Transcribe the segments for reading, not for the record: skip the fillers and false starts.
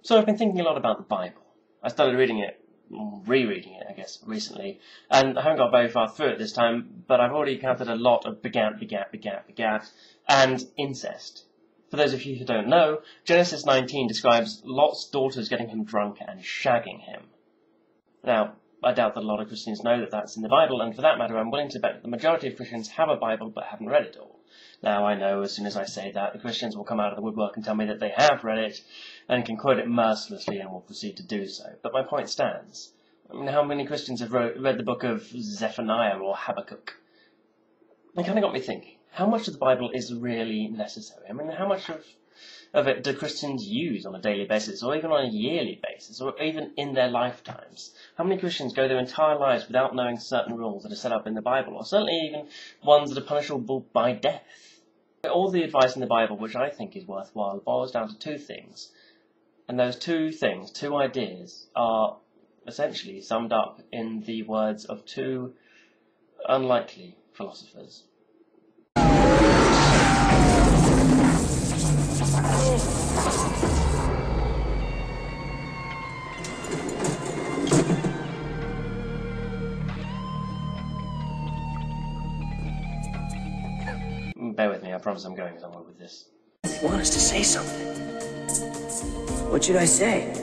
So I've been thinking a lot about the Bible. I started reading it, rereading it, I guess, recently, and I haven't got very far through it this time, but I've already counted a lot of begat, and incest. For those of you who don't know, Genesis 19 describes Lot's daughters getting him drunk and shagging him. Now, I doubt that a lot of Christians know that that's in the Bible, and for that matter, I'm willing to bet that the majority of Christians have a Bible but haven't read it all. Now, I know as soon as I say that, the Christians will come out of the woodwork and tell me that they have read it, and can quote it mercilessly and will proceed to do so. But my point stands. I mean, how many Christians have read the book of Zephaniah or Habakkuk? It kind of got me thinking, how much of the Bible is really necessary? I mean, how much of it do Christians use on a daily basis, or even on a yearly basis, or even in their lifetimes? How many Christians go their entire lives without knowing certain rules that are set up in the Bible, or certainly even ones that are punishable by death? All the advice in the Bible, which I think is worthwhile, boils down to two things. And those two things, two ideas, are essentially summed up in the words of two unlikely philosophers. Bear with me, I promise I'm going somewhere with this. You want us to say something? What should I say?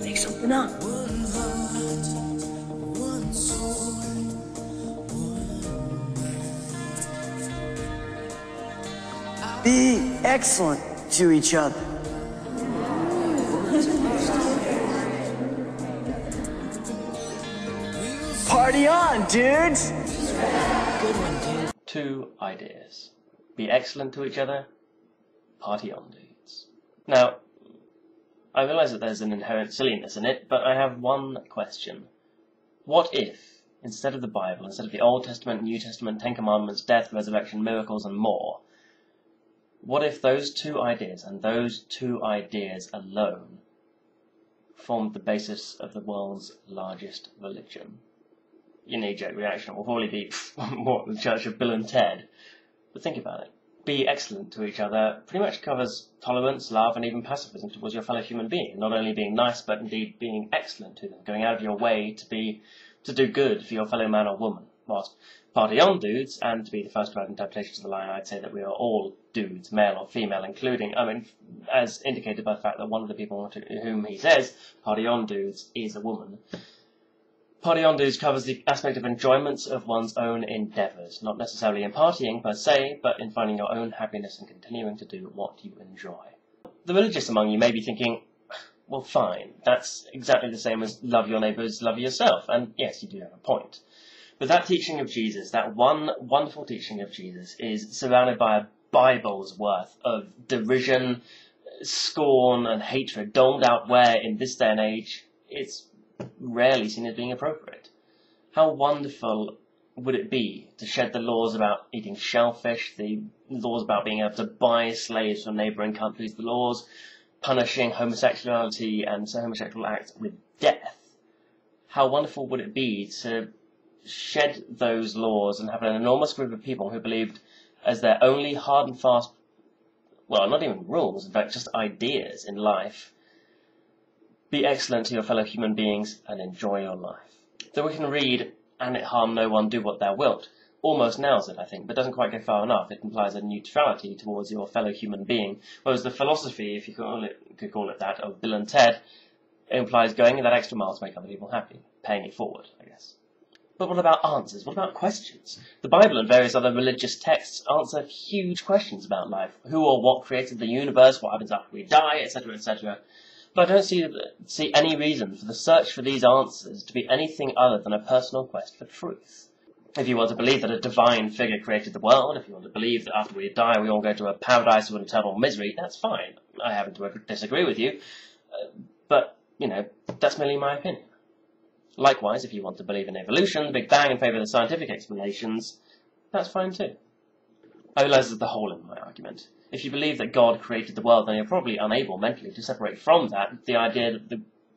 Make something up. Be excellent to each other. Party on, dudes! Good one, dude. Two ideas. Be excellent to each other. Party on, dudes. Now, I realise that there's an inherent silliness in it, but I have one question. What if, instead of the Bible, instead of the Old Testament, New Testament, Ten Commandments, death, resurrection, miracles, and more, what if those two ideas, and those two ideas alone, formed the basis of the world's largest religion? Your knee-jerk reaction will probably be, what, the Church of Bill and Ted? But think about it. Be excellent to each other pretty much covers tolerance, love, and even pacifism towards your fellow human being. Not only being nice, but indeed being excellent to them, going out of your way to do good for your fellow man or woman. Whilst party on, dudes, and to be the first right interpretation to the line, I'd say that we are all dudes, male or female, including, as indicated by the fact that one of the people to whom he says, party on, dudes, is a woman. Party on, dudes covers the aspect of enjoyments of one's own endeavours, not necessarily in partying per se, but in finding your own happiness and continuing to do what you enjoy. The religious among you may be thinking, well, fine, that's exactly the same as love your neighbours, love yourself, and yes, you do have a point. But that teaching of Jesus, that one wonderful teaching of Jesus, is surrounded by a Bible's worth of derision, scorn, and hatred doled out where, in this day and age, it's rarely seen as being appropriate. How wonderful would it be to shed the laws about eating shellfish, the laws about being able to buy slaves from neighbouring countries, the laws punishing homosexuality and homosexual acts with death? How wonderful would it be to shed those laws and have an enormous group of people who believed as their only hard and fast, well, not even rules, in fact, just ideas in life, be excellent to your fellow human beings and enjoy your life. Though we can read, and it harm no one, do what thou wilt, almost nails it, I think, but doesn't quite go far enough. It implies a neutrality towards your fellow human being, whereas the philosophy, if you could call it that, of Bill and Ted, implies going that extra mile to make other people happy, paying it forward, I guess. But what about answers? What about questions? The Bible and various other religious texts answer huge questions about life. Who or what created the universe? What happens after we die? Etc., etc. But I don't see any reason for the search for these answers to be anything other than a personal quest for truth. If you want to believe that a divine figure created the world, if you want to believe that after we die we all go to a paradise of eternal misery, that's fine. I happen to disagree with you. But, you know, that's merely my opinion. Likewise, if you want to believe in evolution, the Big Bang, in favour of the scientific explanations, that's fine too. I realise there's the hole in my argument. If you believe that God created the world, then you're probably unable mentally to separate from that the idea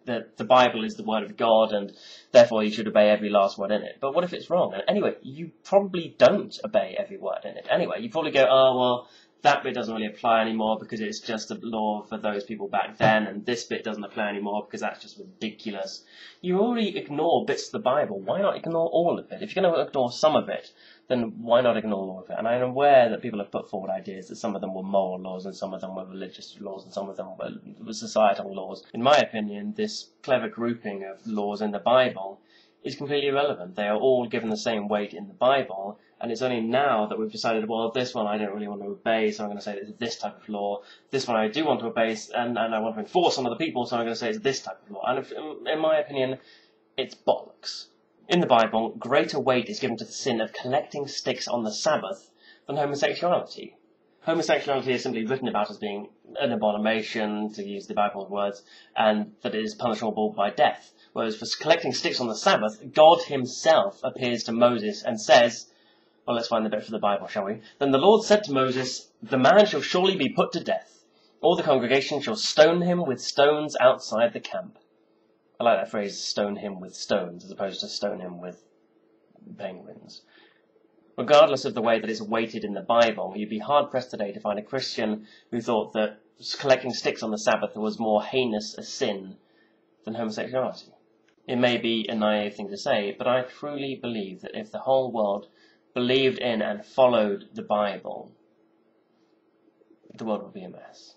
that the Bible is the word of God and therefore you should obey every last word in it. But what if it's wrong? And anyway, you probably don't obey every word in it. Anyway, you probably go, oh, well, that bit doesn't really apply anymore because it's just a law for those people back then, and this bit doesn't apply anymore because that's just ridiculous. You already ignore bits of the Bible. Why not ignore all of it? If you're going to ignore some of it, then why not ignore all of it? And I'm aware that people have put forward ideas that some of them were moral laws and some of them were religious laws and some of them were societal laws. In my opinion, this clever grouping of laws in the Bible is completely irrelevant. They are all given the same weight in the Bible, and it's only now that we've decided, well, this one I don't really want to obey, so I'm going to say it's this type of law. This one I do want to obey, and I want to enforce on other people, so I'm going to say it's this type of law. And in my opinion, it's bollocks. In the Bible, greater weight is given to the sin of collecting sticks on the Sabbath than homosexuality. Homosexuality is simply written about as being an abomination, to use the Bible's words, and that it is punishable by death. Whereas for collecting sticks on the Sabbath, God himself appears to Moses and says, well, let's find the bit for the Bible, shall we? Then the Lord said to Moses, the man shall surely be put to death. All the congregation shall stone him with stones outside the camp. I like that phrase, stone him with stones, as opposed to stone him with penguins. Regardless of the way that it's weighted in the Bible, you'd be hard-pressed today to find a Christian who thought that collecting sticks on the Sabbath was more heinous a sin than homosexuality. It may be a naive thing to say, but I truly believe that if the whole world believed in and followed the Bible, the world would be a mess.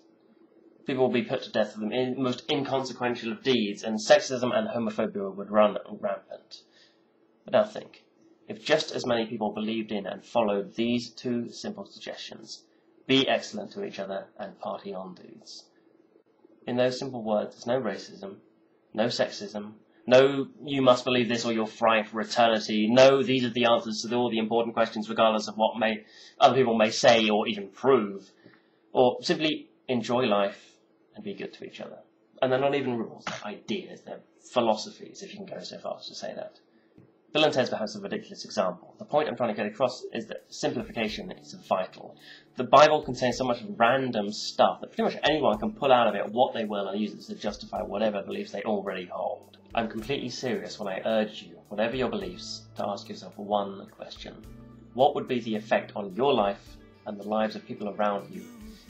People would be put to death for the most inconsequential of deeds, and sexism and homophobia would run rampant. But now think, if just as many people believed in and followed these two simple suggestions, be excellent to each other and party on, dudes. In those simple words, there's no racism, no sexism, no, you must believe this or you'll fry for eternity. No, these are the answers to all the important questions regardless of what other people may say or even prove. Or simply enjoy life and be good to each other. And they're not even rules, they're ideas, they're philosophies, if you can go so far as to say that. Bill and Ted's perhaps a ridiculous example. The point I'm trying to get across is that simplification is vital. The Bible contains so much random stuff that pretty much anyone can pull out of it what they will and use it to justify whatever beliefs they already hold. I'm completely serious when I urge you, whatever your beliefs, to ask yourself one question. What would be the effect on your life and the lives of people around you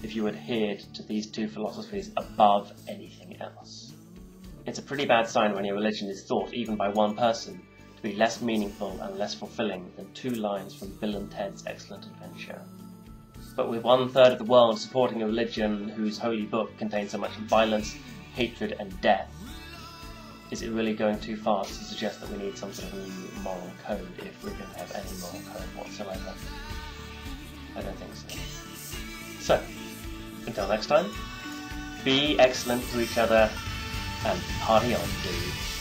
if you adhered to these two philosophies above anything else? It's a pretty bad sign when your religion is thought, even by one person, to be less meaningful and less fulfilling than two lines from Bill and Ted's Excellent Adventure. But with 1/3 of the world supporting a religion whose holy book contains so much violence, hatred and death, is it really going too far to suggest that we need some sort of new moral code if we're going to have any moral code whatsoever? I don't think so. So, until next time, be excellent to each other and party on, dudes.